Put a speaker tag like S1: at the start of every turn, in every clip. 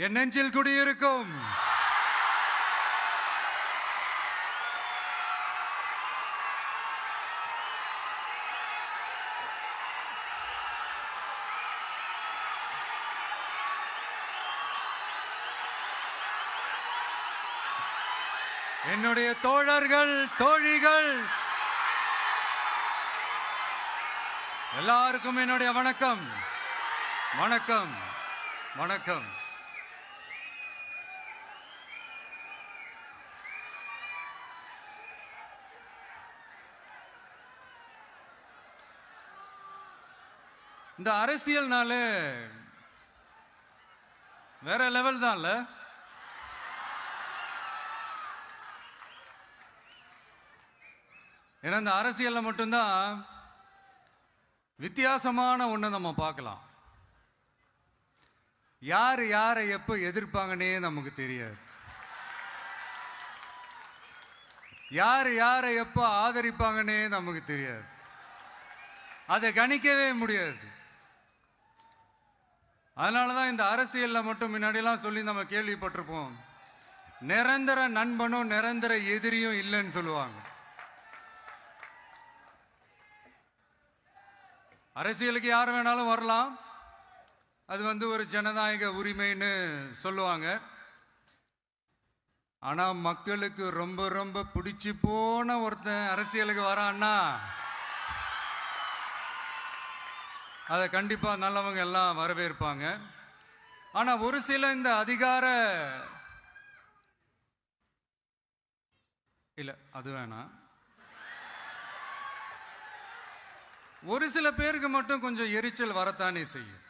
S1: என் நெஞ்சில் குடியிருக்கும் என்னுடைய தோழர்கள், தோழிகள் எல்லாருக்கும் என்னுடைய வணக்கம். வணக்கம் வணக்கம். இந்த அரசியல்னால வேற லெவல் தான்ல. ஏன்னா இந்த அரசியல்ல மட்டும்தான் வித்தியாசமான ஒண்ணு நம்ம பார்க்கலாம். யார் யாரை எப்ப எதிர்ப்பாங்கன்னே நமக்கு தெரியாது. யார் யாரை எப்ப ஆதரிப்பாங்கன்னே நமக்கு தெரியாது. அதை கணிக்கவே முடியாது. அதனாலதான் இந்த அரசியல்ல மட்டும் முன்னாடியெல்லாம் சொல்லி நம்ம கேள்விப்பட்டிருப்போம், நிரந்தர நண்பனும் நிரந்தர எதிரியும் இல்லைன்னு சொல்லுவாங்க. அரசியலுக்கு யார் வேணாலும் வரலாம், அது ஒரு ஜனநாயக உரிமைன்னு சொல்லுவாங்க. ஆனா மக்களுக்கு ரொம்ப ரொம்ப பிடிச்சு போன ஒருத்தன் அரசியலுக்கு வரான்னா அதை கண்டிப்பா நல்லவங்க எல்லாம் வரவேற்பாங்க. ஆனா ஒரு சில இந்த அதிகார இல்ல அது வேணாம், ஒரு சில பேருக்கு மட்டும் கொஞ்சம் எரிச்சல் வரத்தானே செய்யும்.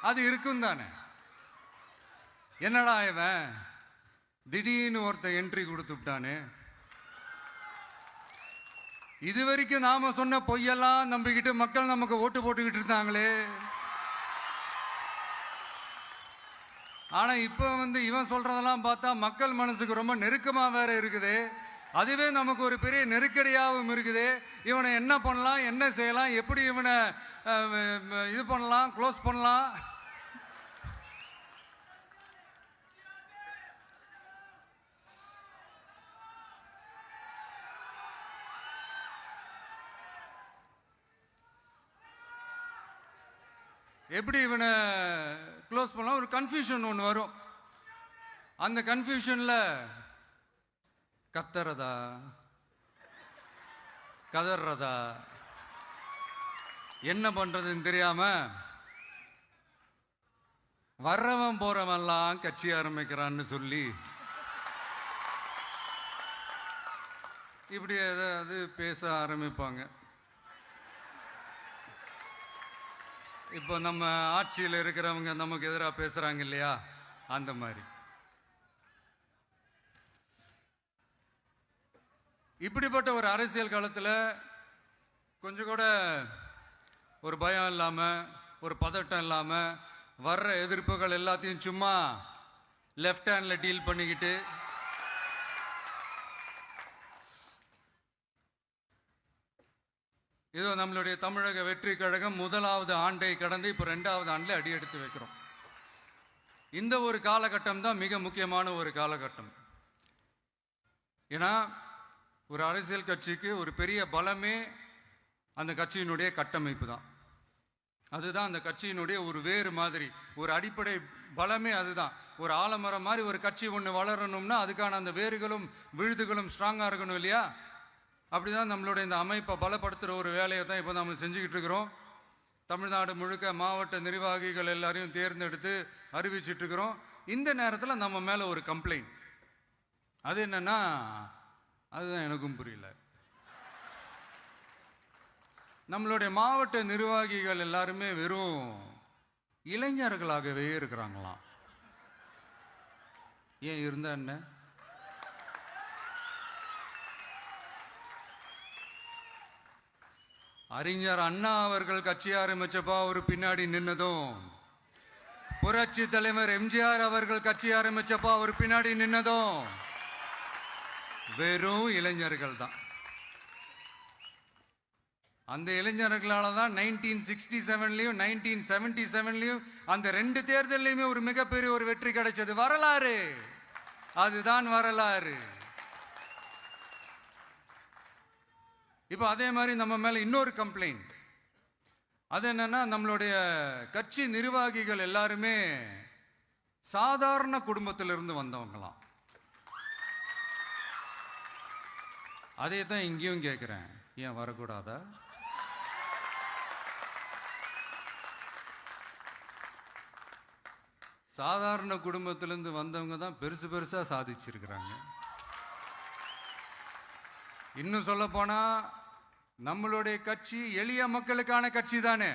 S1: அது இருக்கும் தானே. என்னடா இவன் திடீர்னு ஒருத்த என்ட்ரி கொடுத்துட்டானே, இதுவரைக்கும் நாம சொன்ன பொய்யெல்லாம் நம்பிக்கிட்டு மக்கள் நமக்கு ஓட்டு போட்டுக்கிட்டு இருந்தாங்களே. ஆனா இப்ப இவன் சொல்றதெல்லாம் பார்த்தா மக்கள் மனசுக்கு ரொம்ப நெருக்கமா வேற இருக்குது. அதுவே நமக்கு ஒரு பெரிய நெருக்கடியாகவும் இருக்குது. இவனை என்ன பண்ணலாம், என்ன செய்யலாம், எப்படி இவனை இது பண்ணலாம், க்ளோஸ் பண்ணலாம். எப்படி இவனை க்ளோஸ் பண்ணலாம், ஒரு கன்ஃபியூஷன் ஒன்று வரும். அந்த கன்ஃபியூஷன்ல கத்துறதா கதறதா என்ன பண்றதுன்னு தெரியாம வர்றவன் போறவன்லாம் கட்சி ஆரம்பிக்கிறான்னு சொல்லி இப்படி ஏதாவது பேச ஆரம்பிப்பாங்க. இப்போ நம்ம ஆட்சியில் இருக்கிறவங்க நமக்கு எதிராக பேசுறாங்க இல்லையா, அந்த மாதிரி. இப்படிப்பட்ட ஒரு அரசியல் காலத்தில் கொஞ்சம் கூட ஒரு பயம் இல்லாம, ஒரு பதட்டம் இல்லாம, வர்ற எதிர்ப்புகள் எல்லாத்தையும் சும்மா லெஃப்ட் ஹேண்ட்ல டீல் பண்ணிக்கிட்டு இதோ நம்மளுடைய தமிழக வெற்றி கழகம் முதலாவது ஆண்டை கடந்து இப்போ 2வது ஆண்டில் அடி எடுத்து வைக்கிறோம். இந்த ஒரு காலகட்டம் தான் மிக முக்கியமான ஒரு காலகட்டம். ஏன்னா ஒரு அரசியல் கட்சிக்கு ஒரு பெரிய பலமே அந்த கட்சியினுடைய கட்டமைப்பு தான். அதுதான் அந்த கட்சியினுடைய ஒரு வேறு மாதிரி, ஒரு அடிப்படை பலமே அதுதான். ஒரு ஆலமரம் மாதிரி ஒரு கட்சி ஒன்று வளரணும்னா அதுக்கான அந்த வேர்களும் விழுதுகளும் ஸ்ட்ராங்காக இருக்கணும் இல்லையா. அப்படிதான் நம்மளுடைய இந்த அமைப்பை பலப்படுத்துகிற ஒரு வேலையை தான் இப்போ நம்ம செஞ்சுக்கிட்டு இருக்கிறோம். தமிழ்நாடு முழுக்க மாவட்ட நிர்வாகிகள் எல்லாரையும் தேர்ந்தெடுத்து அறிவிச்சிட்டு இருக்கிறோம். இந்த நேரத்தில் நம்ம மேலே ஒரு கம்ப்ளைண்ட், அது என்னன்னா, அதுதான் எனக்கும் புரியல. நம்மளுடைய மாவட்ட நிர்வாகிகள் எல்லாருமே வெறும் இளைஞர்களாகவே இருக்கிறாங்களாம். ஏன் இருந்தா என்ன? அறிஞர் அண்ணா அவர்கள் கட்சி ஆரம்பிச்சப்பா ஒரு பின்னாடி நின்னதும், புரட்சி தலைவர் எம்ஜிஆர் அவர்கள் கட்சி ஆரம்பிச்சப்பா ஒரு பின்னாடி நின்னதும் வெறும் இளைஞர்கள் தான். அந்த இளைஞர்களால தான் 1967லயும் 1977லயும் அந்த 2 தேர்தலையுமே ஒரு மிகப்பெரிய ஒரு வெற்றி கிடைச்சது. வரலாறு, அதுதான் வரலாறு. இப்போ அதே மாதிரி நம்ம மேல இன்னொரு கம்ப்ளைண்ட். அது என்னன்னா, நம்மளுடைய கட்சி நிர்வாகிகள் எல்லாருமே சாதாரண குடும்பத்திலிருந்து வந்தவங்களாம். அதே தான் இங்கேயும் கேட்கிறேன், ஏன் வரக்கூடாதா? சாதாரண குடும்பத்திலிருந்து வந்தவங்க தான் பெருசு பெருசா சாதிச்சிருக்கிறாங்க. இன்னும் சொல்ல போனா நம்மளுடைய கட்சி எளிய மக்களுக்கான கட்சி தானே.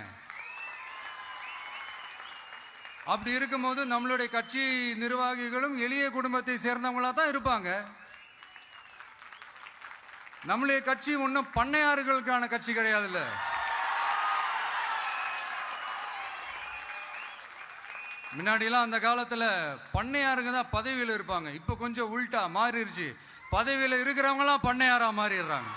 S1: அப்படி இருக்கும்போது நம்மளுடைய கட்சி நிர்வாகிகளும் எளிய குடும்பத்தை சேர்ந்தவங்களா தான் இருப்பாங்க. நம்மளுடைய கட்சி ஒன்றும் பண்ணையாறுகளுக்கான கட்சி கிடையாதுல்ல. முன்னாடிலாம் அந்த காலத்துல பண்ணையாருங்க தான் பதவியில் இருப்பாங்க. இப்ப கொஞ்சம் உள்டா மாறிடுச்சு. பதவியில் இருக்கிறவங்களாம் பண்ணையாரா மாறிடுறாங்க.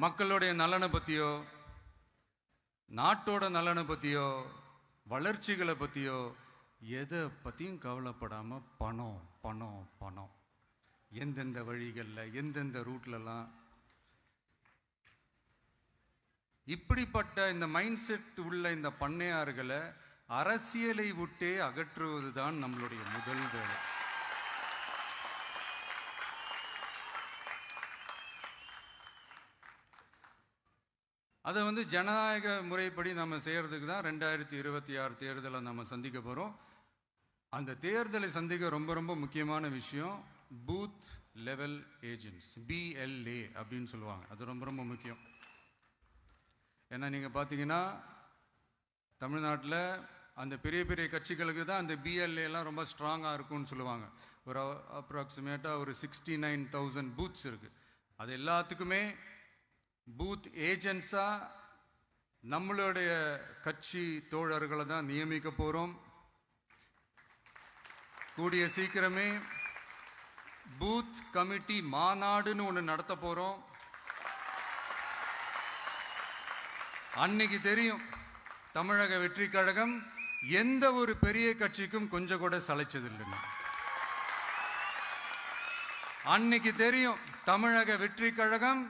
S1: மக்களுடைய நலனை பத்தியோ, நாட்டோட நலனை பத்தியோ, வளர்ச்சிகளை பத்தியோ எதை பத்தியும் கவலைப்படாம பணம் பணம் பணம், எந்தெந்த வழிகளில் எந்தெந்த ரூட்லலாம். இப்படிப்பட்ட இந்த மைண்ட் செட் உள்ள இந்த பண்ணையார்களை அரசியலை விட்டே அகற்றுவதுதான் நம்மளுடைய முதல் வேலை. அதை ஜனநாயக முறைப்படி நம்ம செய்யறதுக்கு தான் 2026 தேர்தலை நம்ம சந்திக்க போறோம். அந்த தேர்தலை சந்திக்க ரொம்ப ரொம்ப முக்கியமான விஷயம் பூத் லெவல் ஏஜென்ட்ஸ், BLA அப்படின்னு சொல்லுவாங்க. அது ரொம்ப ரொம்ப முக்கியம். ஏன்னா நீங்கள் பார்த்தீங்கன்னா தமிழ்நாட்டில் அந்த பெரிய பெரிய கட்சிகளுக்கு தான் அந்த BLAலாம் ரொம்ப ஸ்ட்ராங்காக இருக்கும்னு சொல்லுவாங்க. ஒரு அப்ராக்சிமேட்டாக ஒரு 69,000 பூத்ஸ் இருக்குது. அது எல்லாத்துக்குமே பூத் ஏஜென்ட்ஸாக நம்மளுடைய கட்சி தோழர்களை தான் நியமிக்க போகிறோம். கூடிய சீக்கிரமே பூத் கமிட்டி மாநாடுன்னு ஒன்று நடத்த போகிறோம். அன்னைக்கு தெரியும் தமிழக வெற்றி கழகம் எந்த ஒரு பெரிய கட்சிக்கும் கொஞ்சம் கூட சளைச்சதில்லைன்னு. அன்னைக்கு தெரியும் தமிழக வெற்றி கழகம்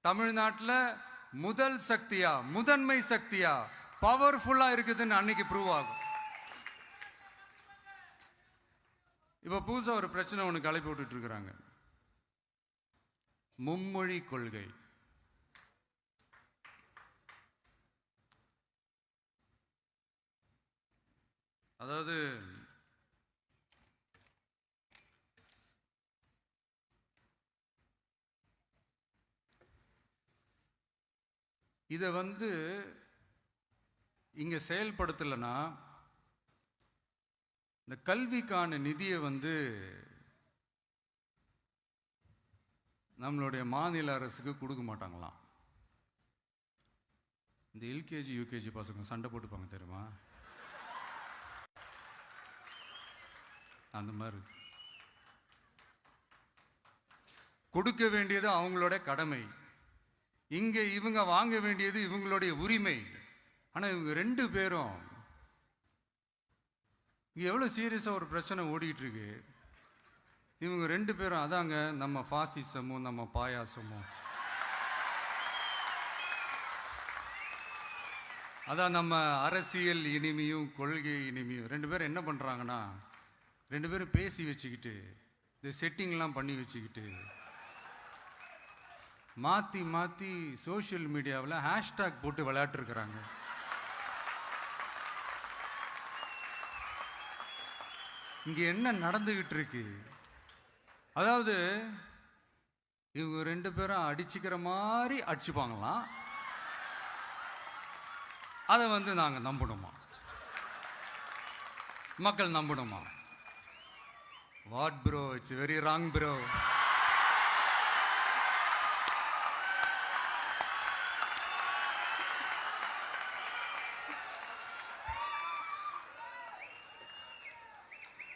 S1: தமிழ்நாட்டில் முதல் சக்தியா, முதன்மை சக்தியா, பவர்ஃபுல்லா இருக்குதுன்னு அன்னைக்கு ப்ரூவ் ஆகும். இப்ப புதுசா ஒரு பிரச்சனை ஒன்று கிளப்பி விட்டுட்டு இருக்கிறாங்க, மும்மொழி கொள்கை. அதாவது இதை இங்க செயல்படுத்தலைன்னா இந்த கல்விக்கான நிதியை நம்மளுடைய மாநில அரசுக்கு கொடுக்க மாட்டாங்களாம். இந்த LKG UKG பசங்க சண்டை போட்டுப்பாங்க தெரியுமா, அந்த மாதிரி கொடுக்க வேண்டியது அவங்களோட கடமை. இங்க இவங்க வாங்க வேண்டியது இவங்களுடைய உரிமை. ஆனா இவங்க 2 பேரும் இங்க எவ்வளவு சீரியஸா ஒரு பிரச்சனை ஓடிட்டு இருக்கு. இவங்க 2 பேரும் அதாங்க நம்ம பாசிசமும் நம்ம பாயாசமும், அதான் நம்ம அரசியல் இனிமையும் கொள்கை இனிமையும். 2 பேரும் என்ன பண்றாங்கன்னா 2 பேரும் பேசி வச்சுக்கிட்டு இந்த செட்டிங்லாம் பண்ணி வச்சுக்கிட்டு மாத்தி மாத்தி சோசியல் மீடியாவில் ஹேஷ்டாக் போட்டு விளையாட்டு இருக்கிறாங்க. இங்க என்ன நடந்துகிட்டு இருக்கு? அதாவது இவங்க 2 பேரும் அடிச்சுக்கிற மாதிரி அடிச்சுப்பாங்களாம். அதை நாங்க நம்பணுமா? மக்கள் நம்பணுமா? What bro, it's very wrong bro.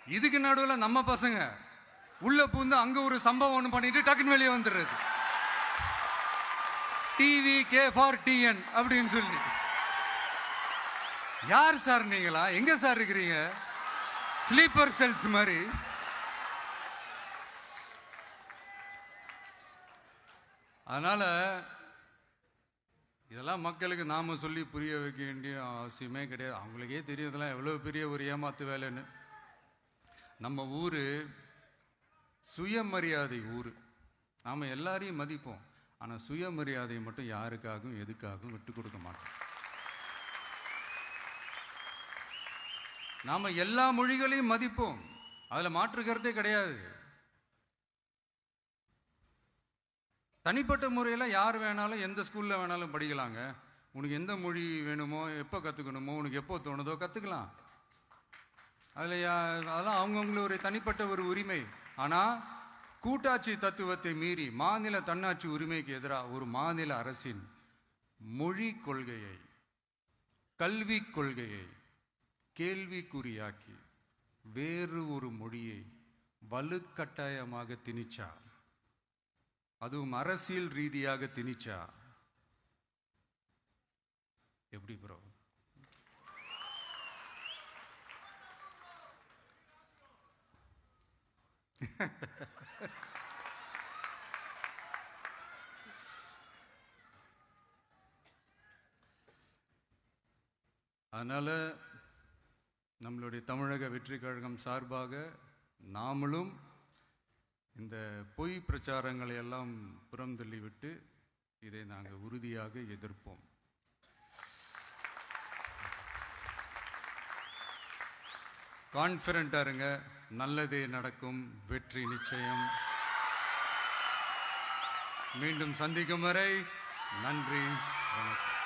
S1: இதுக்கு நடுவில் நம்ம பசங்க உள்ள பூந்து அங்க ஒரு சம்பவம் ஒன்று பண்ணிட்டு டக்குன்னு வெளியே வந்துடுறது. டிவி கே ஃபார் டிஎன் அப்படின்னு சொல்லி. யார் சார் நீங்களா? எங்க சார் இருக்கிறீங்க? ஸ்லீப்பர் செல்ஸ் மாதிரி. அதனால இதெல்லாம் மக்களுக்கு நாம சொல்லி புரிய வைக்க வேண்டிய அவசியமே கிடையாது. அவங்களுக்கே தெரியும் இதெல்லாம் எவ்வளவு பெரிய ஒரு ஏமாத்து வேலைன்னு. நம்ம ஊரு சுயமரியாதை ஊரு. நாம எல்லாரையும் மதிப்போம். ஆனா சுயமரியாதையை மட்டும் யாருக்காகவும் எதுக்காகவும் விட்டு கொடுக்க மாட்டோம். நாம எல்லா மொழிகளையும் மதிப்போம். அதுல மாற்று கருத்தே கிடையாது. தனிப்பட்ட முறையில் யார் வேணாலும் எந்த ஸ்கூல்ல வேணாலும் படிக்கலாங்க. உனக்கு எந்த மொழி வேணுமோ, எப்போ கற்றுக்கணுமோ, உனக்கு எப்போ தோணுதோ கற்றுக்கலாம். அதெல்லாம் அவங்கவுங்கள தனிப்பட்ட ஒரு உரிமை. ஆனால் கூட்டாட்சி தத்துவத்தை மீறி மாநில தன்னாட்சி உரிமைக்கு எதிராக ஒரு மாநில அரசின் மொழி கொள்கையை, கல்வி கொள்கையை கேள்விக்குறியாக்கி வேறு ஒரு மொழியை வலுக்கட்டாயமாக திணிச்சா, அதுவும் அரசியல் ரீதியாக திணிச்சா எப்படி ப்ரோ? அதனால நம்மளுடைய தமிழக வெற்றி கழகம் சார்பாக நாமளும் இந்த பொய் பிரச்சாரங்களை எல்லாம் புறம் தள்ளிவிட்டு இதை நாங்கள் உறுதியாக எதிர்ப்போம். கான்ஃபிடென்ட்டா இருங்க, நல்லதே நடக்கும், வெற்றி நிச்சயம். மீண்டும் சந்திக்கும் வரை நன்றி, வணக்கம்.